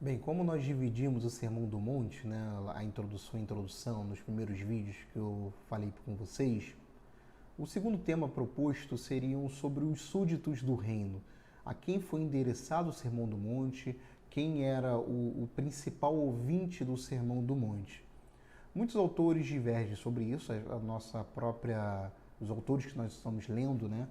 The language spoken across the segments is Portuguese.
Bem, como nós dividimos o Sermão do Monte, né, a introdução nos primeiros vídeos que eu falei com vocês, o segundo tema proposto seriam sobre os súditos do reino, a quem foi endereçado o Sermão do Monte, quem era o principal ouvinte do Sermão do Monte. Muitos autores divergem sobre isso, os autores que nós estamos lendo, né?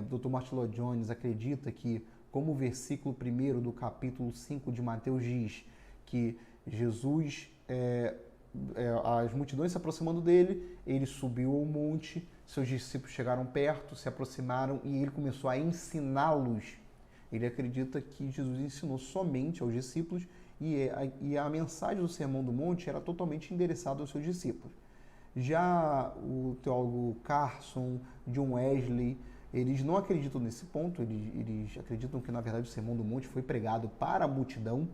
Dr. Martyn Lloyd-Jones acredita que, como o versículo 1 do capítulo 5 de Mateus diz, que Jesus, as multidões se aproximando dele, ele subiu ao monte, seus discípulos chegaram perto, se aproximaram e ele começou a ensiná-los. Ele acredita que Jesus ensinou somente aos discípulos e a mensagem do Sermão do Monte era totalmente endereçada aos seus discípulos. Já o teólogo Carson, John Wesley, eles não acreditam nesse ponto, eles acreditam que, na verdade, o Sermão do Monte foi pregado para a multidão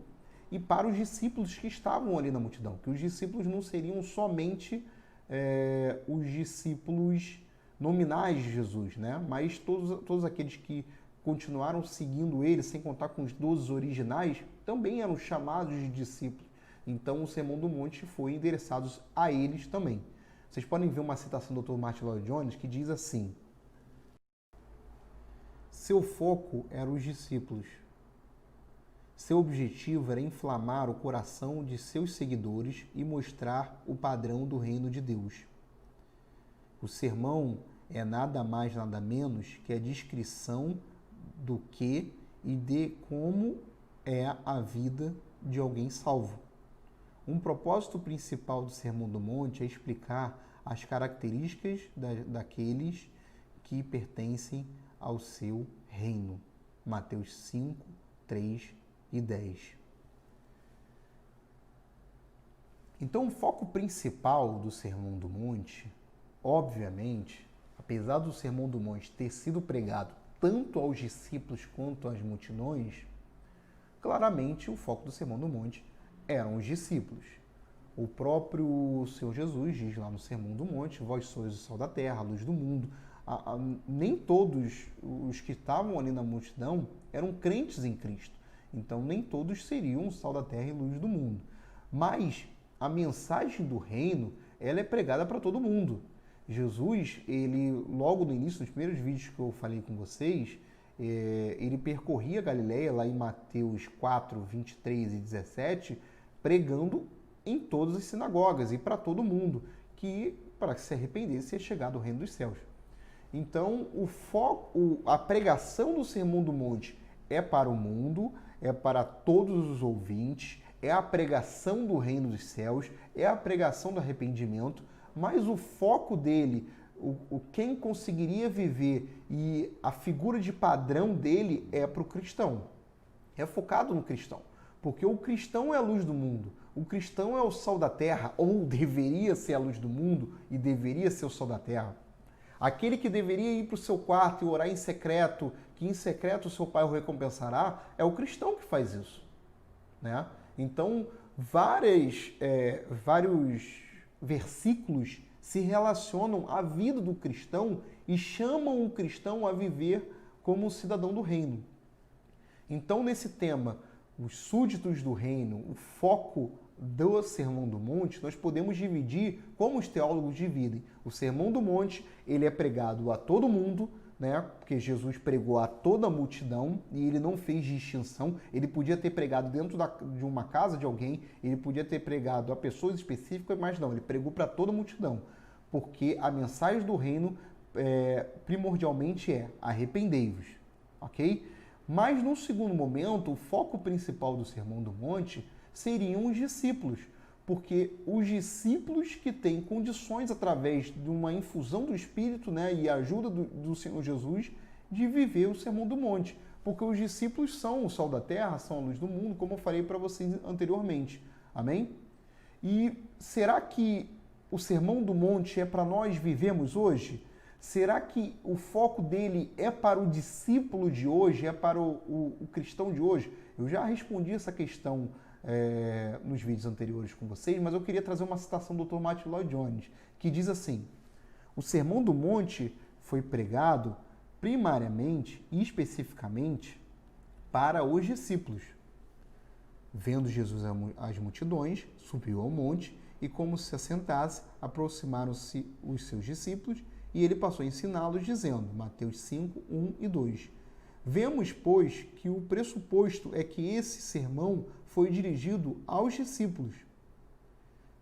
e para os discípulos que estavam ali na multidão, que os discípulos não seriam somente os discípulos nominais de Jesus, né? Mas todos aqueles que continuaram seguindo ele, sem contar com os 12 originais, também eram chamados de discípulos. Então, o Sermão do Monte foi endereçado a eles também. Vocês podem ver uma citação do Dr. Martyn Lloyd-Jones que diz assim: seu foco eram os discípulos. Seu objetivo era inflamar o coração de seus seguidores e mostrar o padrão do reino de Deus. O sermão é nada mais, nada menos que a descrição do que e de como é a vida de alguém salvo. Um propósito principal do Sermão do Monte é explicar as características daqueles que pertencem ao seu reino. Mateus 5, 3 e 10. Então, o foco principal do Sermão do Monte, obviamente, apesar do Sermão do Monte ter sido pregado tanto aos discípulos quanto às multidões, claramente o foco do Sermão do Monte eram os discípulos. O próprio Senhor Jesus diz lá no Sermão do Monte: vós sois o sal da terra, a luz do mundo. Nem todos os que estavam ali na multidão eram crentes em Cristo. Então, nem todos seriam o sal da terra e luz do mundo. Mas a mensagem do reino, ela é pregada para todo mundo. Jesus, ele, logo no início, nos primeiros vídeos que eu falei com vocês, ele percorria a Galileia, lá em Mateus 4, 23 e 17, pregando em todas as sinagogas e para todo mundo, que para que se arrependesse ia chegar do reino dos céus. Então, a pregação do Sermão do Monte é para o mundo, é para todos os ouvintes, é a pregação do reino dos céus, é a pregação do arrependimento, mas o foco dele, quem conseguiria viver e a figura de padrão dele é para o cristão. É focado no cristão, porque o cristão é a luz do mundo, o cristão é o sal da terra, ou deveria ser a luz do mundo e deveria ser o sal da terra. Aquele que deveria ir para o seu quarto e orar em secreto, que em secreto o seu pai o recompensará, é o cristão que faz isso, né? Então, vários versículos se relacionam à vida do cristão e chamam o cristão a viver como cidadão do reino. Então, nesse tema, os súditos do reino, o foco do Sermão do Monte, nós podemos dividir como os teólogos dividem. O Sermão do Monte, ele é pregado a todo mundo, né? Porque Jesus pregou a toda a multidão e ele não fez distinção. Ele podia ter pregado dentro de uma casa de alguém, ele podia ter pregado a pessoas específicas, mas não, ele pregou para toda a multidão. Porque a mensagem do reino primordialmente é arrependei-vos, ok? Mas no segundo momento, o foco principal do Sermão do Monte seriam os discípulos, porque os discípulos que têm condições, através de uma infusão do Espírito, né, e a ajuda do Senhor Jesus, de viver o Sermão do Monte. Porque os discípulos são o sal da terra, são a luz do mundo, como eu falei para vocês anteriormente. Amém? E será que o Sermão do Monte é para nós vivermos hoje? Será que o foco dele é para o discípulo de hoje, é para o cristão de hoje? Eu já respondi essa questão nos vídeos anteriores com vocês, mas eu queria trazer uma citação do Dr. Martyn Lloyd-Jones, que diz assim: o Sermão do Monte foi pregado primariamente e especificamente para os discípulos. Vendo Jesus as multidões, subiu ao monte e, como se assentasse, aproximaram-se os seus discípulos e ele passou a ensiná-los, dizendo, Mateus 5, 1 e 2. Vemos, pois, que o pressuposto é que esse sermão foi dirigido aos discípulos.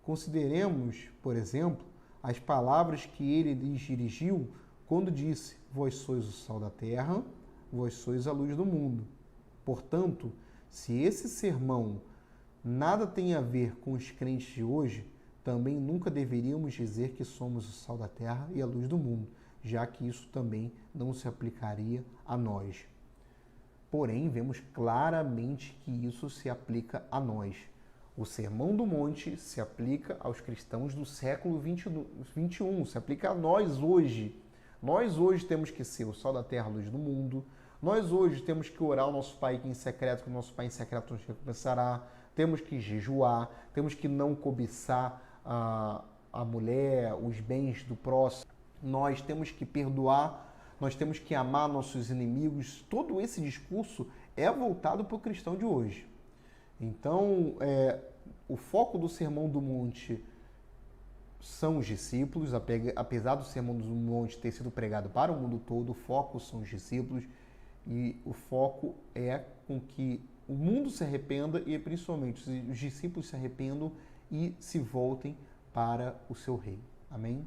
Consideremos, por exemplo, as palavras que ele lhes dirigiu quando disse, vós sois o sal da terra, vós sois a luz do mundo. Portanto, se esse sermão nada tem a ver com os crentes de hoje, também nunca deveríamos dizer que somos o sal da terra e a luz do mundo, já que isso também não se aplicaria a nós. Porém, vemos claramente que isso se aplica a nós. O Sermão do Monte se aplica aos cristãos do século 21, se aplica a nós hoje. Nós hoje temos que ser o sal da terra, a luz do mundo. Nós hoje temos que orar ao nosso Pai em secreto, que o nosso Pai em secreto nos recompensará. Temos que jejuar, temos que não cobiçar a mulher, os bens do próximo. Nós temos que perdoar, nós temos que amar nossos inimigos. Todo esse discurso é voltado para o cristão de hoje. Então, o foco do Sermão do Monte são os discípulos, apesar do Sermão do Monte ter sido pregado para o mundo todo, o foco são os discípulos e o foco é com que o mundo se arrependa e principalmente os discípulos se arrependam e se voltem para o seu rei. Amém?